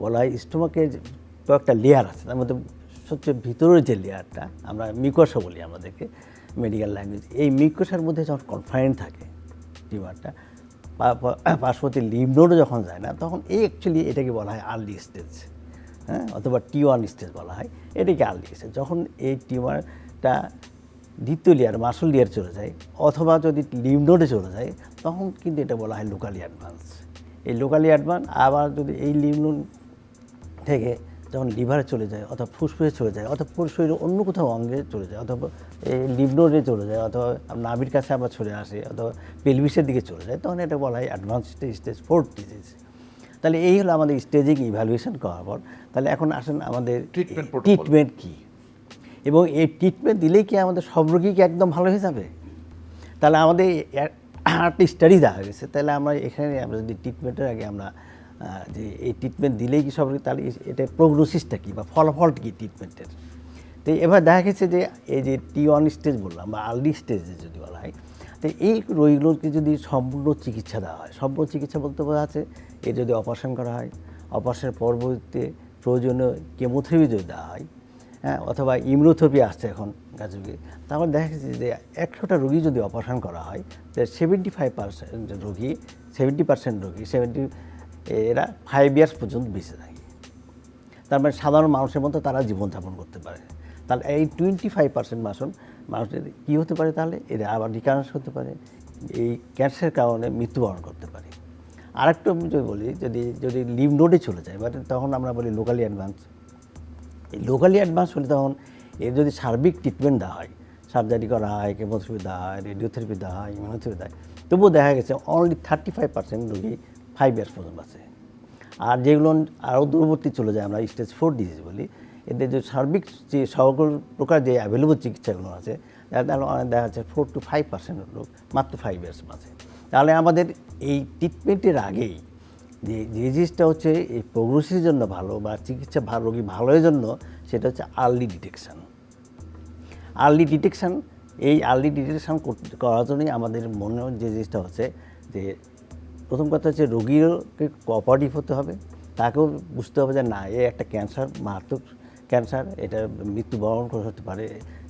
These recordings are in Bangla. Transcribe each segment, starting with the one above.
বলা হয় স্টোমাকের কয়েকটা লেয়ার আছে, তার মধ্যে সবচেয়ে ভিতরের যে লেয়ারটা আমরা মিউকাসা বলি আমাদেরকে মেডিকেল ল্যাঙ্গুয়েজ, এই মিউকাসার মধ্যে যখন কনফাইন থাকে টিউমারটা পার্শ্ববর্তী লিম্ফ নোডে যখন যায় না, তখন এই অ্যাকচুয়ালি এটাকে বলা হয় আর্লি স্টেজ, হ্যাঁ, অথবা T1 স্টেজ বলা হয়, এটাকে আর্লি স্টেজ। যখন এই টিউমারটা দ্বিতীয় লেয়ার মাসল লেয়ার চলে যায় অথবা যদি লিম্ফ নোডে চলে যায়, তখন কিন্তু এটা বলা হয় লোকালি অ্যাডভান্স। এই লোকালি অ্যাডভান্স আবার যদি এই লিম্ফ নোড থেকে যখন লিভারে চলে যায় অথবা ফুসফুসে চলে যায় অথবা শরীরের অন্য কোথাও অঙ্গে চলে যায় অথবা এই লিম্ফ নোডে চলে যায় অথবা নাভির কাছে আবার চলে আসে অথবা পেলভিসের দিকে চলে যায়, তখন এটা বলা হয় অ্যাডভান্স স্টেজ 4 ডিজিজ। তাহলে এই হলো আমাদের স্টেজিং ইভ্যালুয়েশন করার পর। তাহলে এখন আসেন আমাদের ট্রিটমেন্ট কী, এবং এই ট্রিটমেন্ট দিলেই কি আমাদের সব রোগী কি একদম ভালো হয়ে যাবে? তাহলে আমাদের একটা স্টাডি দেখা গেছে, তাহলে আমরা এখানে আমরা যদি ট্রিটমেন্টের আগে আমরা যে এই ট্রিটমেন্ট দিলেই কি সব রোগী, তাহলে এটা প্রোগনোসিসটা কী বা ফলাফল কী ট্রিটমেন্টের। তো এবার দেখা গেছে যে এই যে T1 স্টেজ বললাম বা আর্লি স্টেজে যদি বলা হয়, তো এই রোগীগুলোকে যদি সম্পূর্ণ চিকিৎসা দেওয়া হয়, সম্পূর্ণ চিকিৎসা বলতে বোঝা আছে এর যদি অপারেশন করা হয়, অপারেশনের পরবর্তীতে প্রয়োজনীয় কেমোথেরাপি যদি দেওয়া হয়, হ্যাঁ, অথবা ইমিউনোথেরাপি আসছে এখন যুগে, তারপর দেখা গেছে যে 100টা রোগী যদি অপারেশন করা হয়, তো 75% রোগী 70% রোগী এরা 5 ইয়ার্স পর্যন্ত বেঁচে থাকে। তার মানে সাধারণ মানুষের মতো তারা জীবনযাপন করতে পারে। তাহলে এই 25% মানুষের কী হতে পারে, তাহলে এরা আবার রিকারেন্স হতে পারে, এই ক্যান্সারের কারণে মৃত্যুবরণ করতে পারে। আরেকটু আমি যদি বলি, যদি লিম্ফ নোডে চলে যায় মানে তখন আমরা বলি লোকালি অ্যাডভান্স। এই লোকালি অ্যাডভান্স হলে তখন এর যদি সার্বিক ট্রিটমেন্ট দেওয়া হয়, সার্জারি করা হয়, কেমোথেরাপি দেওয়া হয়, রেডিওথেরাপি দেওয়া হয়, ইমিউনোথেরাপি দেওয়া হয়, তবুও দেখা গেছে অনলি 35% রোগী 5 ইয়ার্স পর্যন্ত আছে। আর যেগুলো আরও দূরবর্তী চলে যায় আমরা স্টেজ 4 ডিজিজ বলি, এদের যে সার্বিক যে সকল প্রকার যে অ্যাভেলেবল চিকিৎসাগুলো আছে, দেখা যাচ্ছে 4 to 5% লোক মাত্র 5 ইয়ার্স বাঁচে। তাহলে আমাদের এই ট্রিটমেন্টের আগেই যে জিনিসটা হচ্ছে এই প্রোগ্নোসিসের জন্য ভালো বা চিকিৎসা রোগী ভালোর জন্য, সেটা হচ্ছে আর্লি ডিটেকশান। এই আর্লি ডিটেকশান করার জন্যই আমাদের মনে যে জিনিসটা হচ্ছে যে প্রথম কথা হচ্ছে রোগীকে কোঅপারেটিভ হতে হবে, তাকেও বুঝতে হবে যে না, এ একটা ক্যান্সার, মারাত্মক ক্যান্সার, এটা মৃত্যুবরণ হতে পারে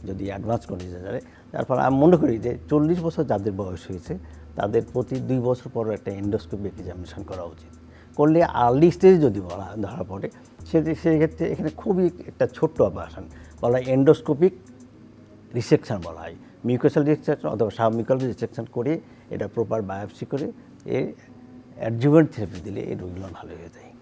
যদি অ্যাডভান্স কন্ডিশনে যায়। তারপর আমি মনে করি যে 40 বছর যাদের বয়স হয়েছে তাদের প্রতি 2 বছর পর একটা এন্ডোস্কোপি এক্সামিনেশন করা উচিত। করলে আর্লি স্টেজে যদি ধরা পড়ে, সেক্ষেত্রে এখানে খুবই একটা ছোট্ট অপারেশন বলা হয় এন্ডোস্কোপিক রিসেকশন বলা হয়, মিউকোসাল রিসেকশন অথবা সাবমিউকাল রিসেকশন করে এটা প্রপার বায়োপসি করে অ্যাডজুভেন্ট থেরাপি দিলে এই রোগীগুলো ভালো হয়ে যায়।